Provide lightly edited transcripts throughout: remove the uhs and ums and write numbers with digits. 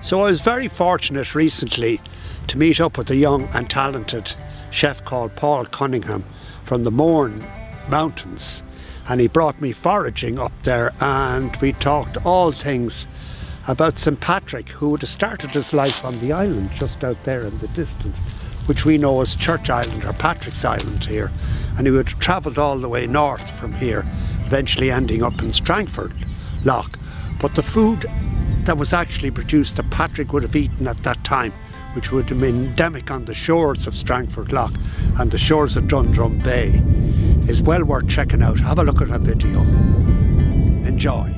So I was very fortunate recently to meet up with a young and talented chef called Paul Cunningham from the Mourne Mountains, and he brought me foraging up there, and we talked all things about St Patrick, who would have started his life on the island just out there in the distance, which we know as Church Island or Patrick's Island here, and he would have travelled all the way north from here, eventually ending up in Strangford Lough. But the food that was actually produced that Patrick would have eaten at that time, which would have been endemic on the shores of Strangford Lough and the shores of Dundrum Bay, is well worth checking out. Have a look at a video. Enjoy.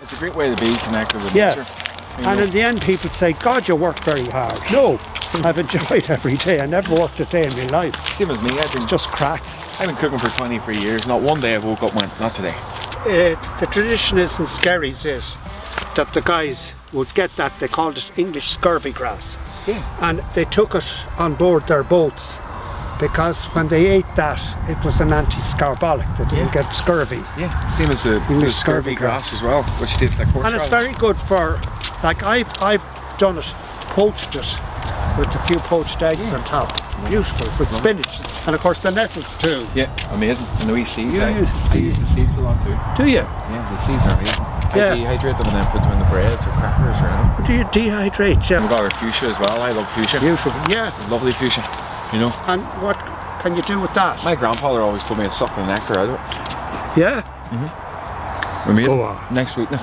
It's a great way to be connected with Yes. nature. And in the end people say, God, you work very hard. No, I've enjoyed every day. I never worked a day in my life. Same as me, Just crack. I've been cooking for 23 years. Not one day I woke up and went, not today. The tradition is in Skerries is that the guys would get that, they called it English scurvy grass. Yeah. And they took it on board their boats because when they ate that, it was an anti-scarbolic. They didn't get scurvy. Yeah, same as the English scurvy scurvy grass as well, which tastes like horseradish. And it's very good for, like I've done it, poached it with a few poached eggs on top. Beautiful, with spinach. And of course the nettles too. Yeah, amazing. And the wee seeds, You use- I use the seeds a lot too. Do you? Yeah, the seeds are amazing. Yeah. I dehydrate them and then put them in the breads or crackers or anything. Do you dehydrate? We've Yeah. got our fuchsia as well. I love fuchsia. Beautiful. Yeah. Lovely fuchsia, you know. And what can you do with that? My grandfather always told me to suck the nectar out of it. Yeah. Amazing. Go on. Nice sweetness.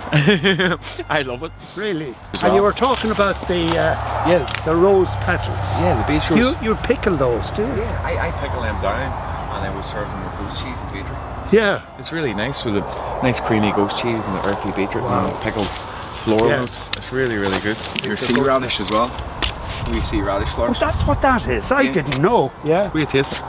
I love it. Really? As And you well. were talking about the Yeah, rose petals. yeah, the beach rose. You pickle those, do you? Yeah, I pickle them down and I would serve them with goat cheese and beetroot. Yeah. It's really nice with a nice creamy goat cheese and the earthy beetroot and the pickled floral Yes. notes. It's really, really good. Your the sea goat- radish as well. We sea radish Oh, flowers. that's what that is. I Yeah. didn't know. Yeah. We taste it.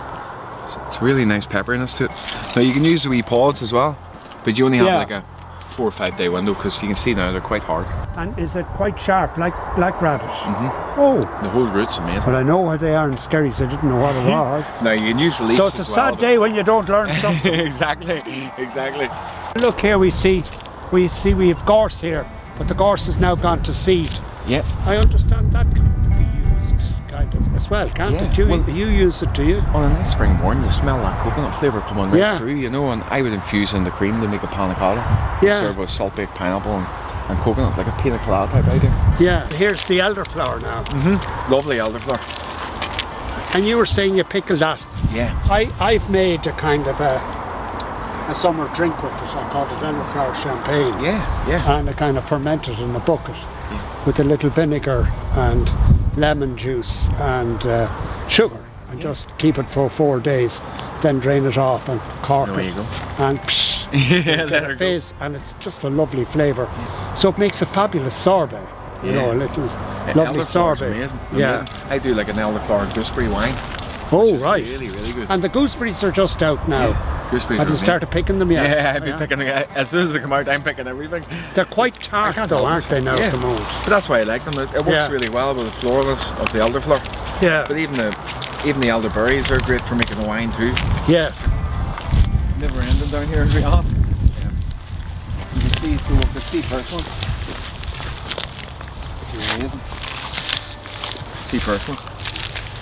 It's really nice pepperiness to it. Now you can use the wee pods as well, but you only have Yeah. like a 4 or 5 day window because you can see now they're quite hard. And is it quite sharp, like black radish? Oh. The whole root's amazing. Well, I know where they are in Skerries. I didn't know what it was. Now you can use the leaves So it's a as well. sad day when you don't learn something. Exactly, exactly. Look here, we have gorse here, but the gorse has now gone to seed. Yep. I understand that can be used kind of as well, can't Yeah, it? You well- you use it, do you? On a nice spring morning, you smell that coconut flavour coming right Yeah. through, you know, and I would infuse in the cream to make a panna cotta. Yeah. Serve with salt baked pineapple and coconut, like a pina colada type idea. Yeah. Here's the elderflower now. Lovely elderflower. And you were saying you pickle that. Yeah. I've made a kind of a summer drink with it. I called it elderflower champagne. Yeah, yeah. And I kind of ferment it in a bucket with a little vinegar and lemon juice and sugar, and just keep it for 4 days, then drain it off and cork There it, you go. and psh, Yeah, let her go. fizz, and it's just a lovely flavour. So it makes a fabulous sorbet. You know, a little lovely Elderflower's sorbet. amazing. Yeah. Amazing. I do like an elderflower gooseberry wine. Oh which is right. Really, really good. And the gooseberries are just out now. Gooseberries Have are you started picking them yet? Yeah, I've been picking them. As soon as they come out, I'm picking everything. They're quite tart can't though, help aren't it. they now Yeah. at the moment? But that's why I like them. It works Yeah. really well with the floralness of the elderflower. Yeah. But even the elderberries are great for making the wine too. Yes. Never ending down here, to be honest. Yeah. You can see through the sea first one. It's amazing. Sea first one.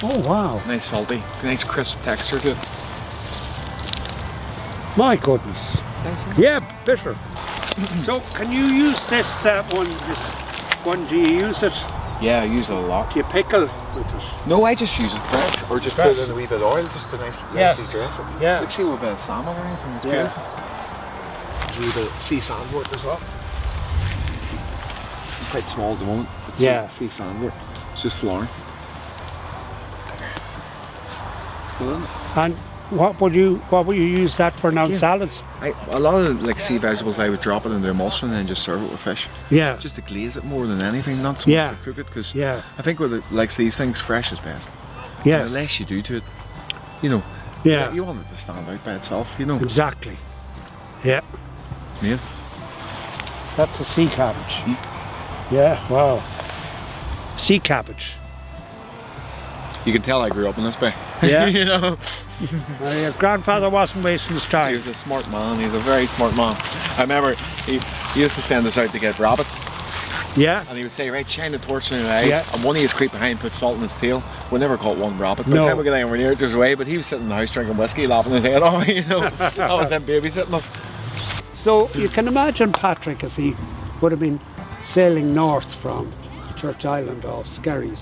Oh wow. Nice salty, nice crisp texture to it. My goodness. Nice, huh? Yeah, bitter. So can you use this one, do you use it? Yeah, I use it a lot. Do you pickle with it? No, I just use it fresh, or just Fresh. put it in a wee bit of oil, just to nicely Yes. dress it. Yeah. Let's see with a bit of salmon or anything. It's Yeah. beautiful. There's a wee bit of sea sandwort as well. It's quite small at the moment, but Yeah. sea sandwort. It's just flowering. It's cool, isn't it? And what would you use that for now? Yeah. Salads? A lot of like sea vegetables, I would drop it in the emulsion and then just serve it with fish. Yeah. Just to glaze it more than anything, not so much Yeah. to cook it, because Yeah. I think with it, like these things, fresh is best. Yes. The less you do to it, you know, Yeah. you want it to stand out by itself, you know. Exactly. Yeah. Yeah. That's the sea cabbage. Yeah, wow. Sea cabbage. You can tell I grew up in this bay. Yeah. You know, Your grandfather wasn't wasting his he time. was a smart man. He's a very smart man. I remember he used to send us out to get rabbits. Yeah. And he would say, right, shine the torch in your eyes. Yeah. And one of his creep behind, put salt in his tail. We never caught one rabbit. By the No. time we got anywhere near it, there's away. But he was sitting in the house drinking whiskey, laughing his head off. You know, that was them babysitting him. So you can imagine Patrick as he would have been sailing north from Church Island off Skerries,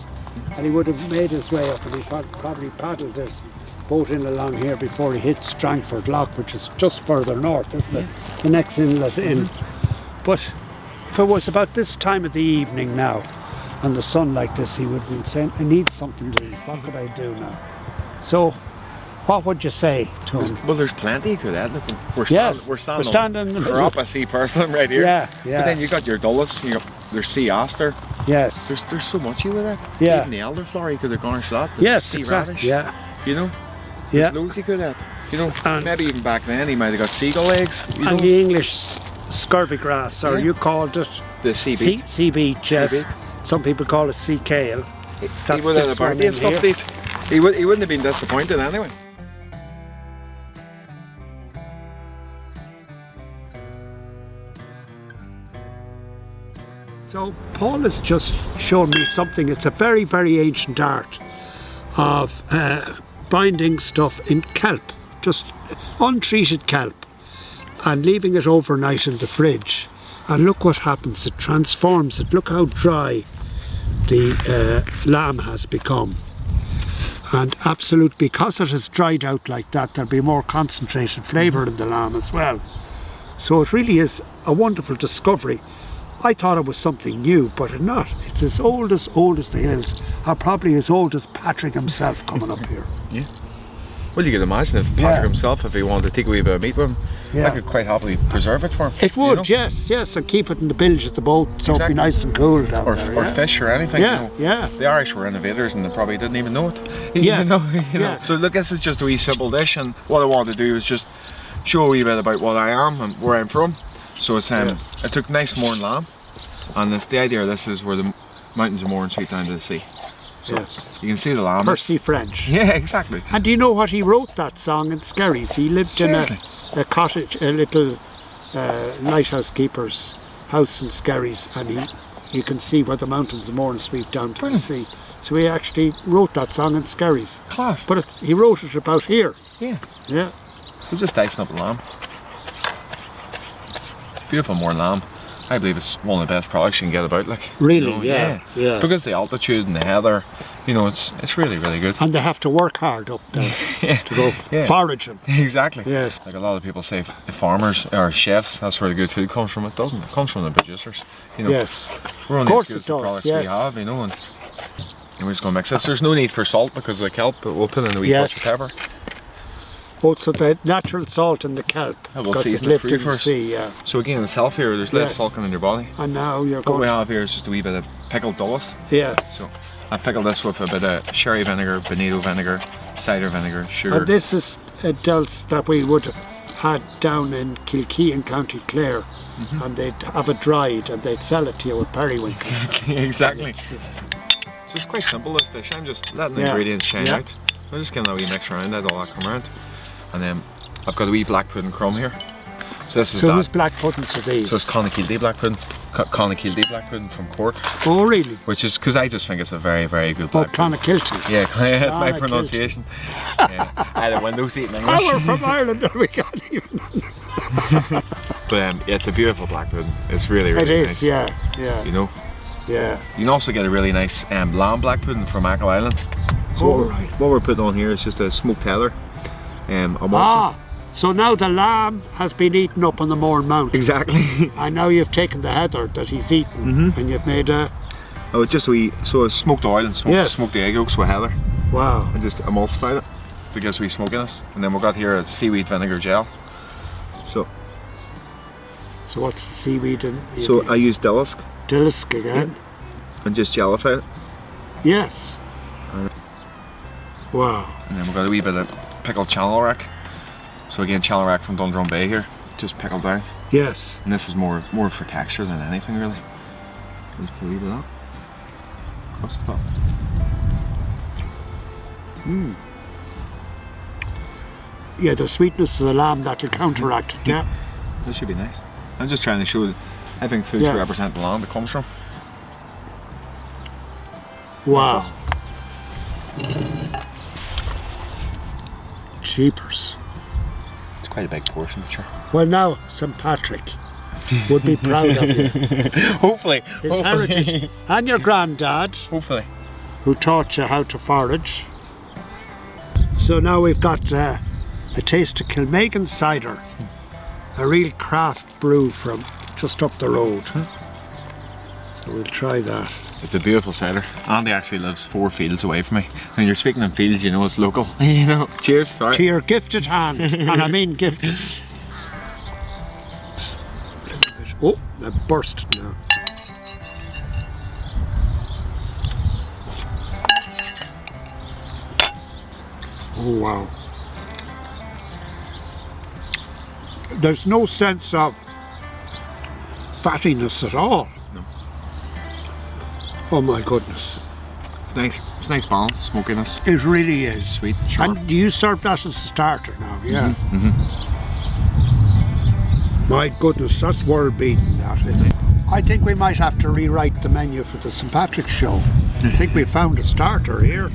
and he would have made his way up, and he probably paddled this boat in along here before he hit Strangford Lock, which is just further north, isn't it? The next inlet in. But if it was about this time of the evening now, and the sun like this, he would have been saying, I need something to eat. What could I do now? So, what would you say to him? Well, there's plenty you could add. Look, we're standing in the middle. up a sea person right here. Yeah. But then you got your dulles, there's sea aster. Yes. There's so much you with that. Yeah. Even the elderflower, you could have garnished that. The Yes, sea exactly. radish. Yeah. You know? Yeah. There's loads he could add. You know, And- maybe even back then he might have got seagull eggs. You know? And the English scurvy grass, or Yeah. you called it The sea beet. sea beet, yes. Sea beet. Some people call it sea kale. He That's would have this had a one party and in stuff to here. eat. He wouldn't have been disappointed anyway. So Paul has just shown me something. It's a very, very ancient art of binding stuff in kelp, just untreated kelp, and leaving it overnight in the fridge. And look what happens, it transforms it. Look how dry the lamb has become. And absolute, because it has dried out like that, there'll be more concentrated flavour in the lamb as well. So it really is a wonderful discovery. I thought it was something new, but it's not. It's as old as the hills, or probably as old as Patrick himself coming up here. Yeah. Well, you could imagine if Patrick himself, if he wanted to take a wee bit of meat with him, I could quite happily preserve it for him. It would, you know? yes, and keep it in the bilge of the boat so it'd be Exactly. nice and cool down Or, there. or fish or anything. Yeah, you know. yeah. The Irish were innovators and they probably didn't even know it. Yes, You know? yes. So look, this is just a wee simple dish, and what I wanted to do is just show a wee bit about what I am and where I'm from. So it's I took nice Mourne lamb, and the idea of this is where the mountains of Mourne sweep down to the sea. So Yes. you can see the lamb. Percy French. Yeah, exactly. And do you know what he wrote that song in Skerries? He lived Seriously? in a cottage, a little lighthouse keeper's house in Skerries, and you can see where the mountains of Mourne sweep down to Brilliant. the sea. So he actually wrote that song in Skerries. Class. But he wrote it about here. Yeah. Yeah. So just dicing up the lamb. Beautiful Mourne lamb. I believe it's one of the best products you can get about. Like Really, you know, yeah. Because the altitude and the heather, it's really, really good. And they have to work hard up there to go foraging. Exactly. Yes. Like a lot of people say, farmers or chefs, that's where the good food comes from. It doesn't. It comes from the producers. You know, Yes. we're only Of course as good it as the does, products yes. we have. And we're just going to mix this. There's no need for salt because of the kelp, but we'll put in a wee touch of pepper. Also the natural salt in the kelp, And we'll because it's season it lived for in you the first. sea, yeah. So again, it's healthier. There's less Yes. sulking in your body. And now you're What we going to... have here is just a wee bit of pickled dulles. Yes. So I pickled this with a bit of sherry vinegar, bonito vinegar, cider vinegar, sugar. And this is a dulse that we would have had down in Kilkee in County Clare, Mm-hmm. and they'd have it dried and they'd sell it to you with periwinkles. Exactly. So it's quite simple, this dish. I'm just letting the Yeah. ingredients shine Yeah. out. I'm just getting that wee mix around, let all that come around. And then I've got a wee black pudding crumb here. So this is So that. whose black puddings are these? So it's Clonakilty Black Pudding. Clonakilty Black Pudding from Cork. Oh really? Which is, because I just think it's a very, very good Oh, black pudding. Clonakilty. Yeah, that's my Clonakilty. pronunciation. Yeah. I had a window seat in Oh, English. we're from Ireland and we can't even... But yeah, it's a beautiful black pudding. It's really, really It is, nice. yeah. You know, Yeah. you can also get a really nice lamb black pudding from Achill Island. So Oh, right. what we're putting on here is just a smoked heather. I'm also, Ah, so now the lamb has been eaten up on the Mourne Mountains. exactly. And now you've taken the heather that he's eaten and you've made a... Oh, just a wee, so it's smoked oil and Yes. smoked the egg yolks with heather Wow. and just emulsified it to give us a wee smokiness. And then we've got here a seaweed vinegar gel. So what's the seaweed in? So I use dillisk Dillisk again? and just jellified it. Yes. Wow. And then we've got a wee bit of pickled channel rack. So again, channel rack from Dundrum Bay here, just pickled down. Yes. And this is more for texture than anything really. Just put a wee bit of that across the top. Yeah, the sweetness of the lamb that'll counteract it, yeah. That should be nice. I'm just trying to show that I think food Yeah. should represent the land it comes from. Wow. That's us. Jeepers. It's quite a big portion, sure. Well now, St. Patrick would be proud of you. Hopefully. His heritage. And your granddad, Hopefully. who taught you how to forage. So now we've got a taste of Kilmagan cider. A real craft brew from just up the road. So we'll try that. It's a beautiful cider. Andy actually lives 4 fields away from me. When you're speaking in fields, you know it's local. You know. Cheers. Sorry. To your gifted hand, and I mean gifted. Oh, that burst now. Oh wow. There's no sense of fattiness at all. No. Oh my goodness. It's nice. It's nice balance, smokiness, It really is. sweet, sharp. And do you serve that as a starter now? Yeah. My goodness, that's world beating, that is. I think we might have to rewrite the menu for the St. Patrick's show. I think we found a starter here.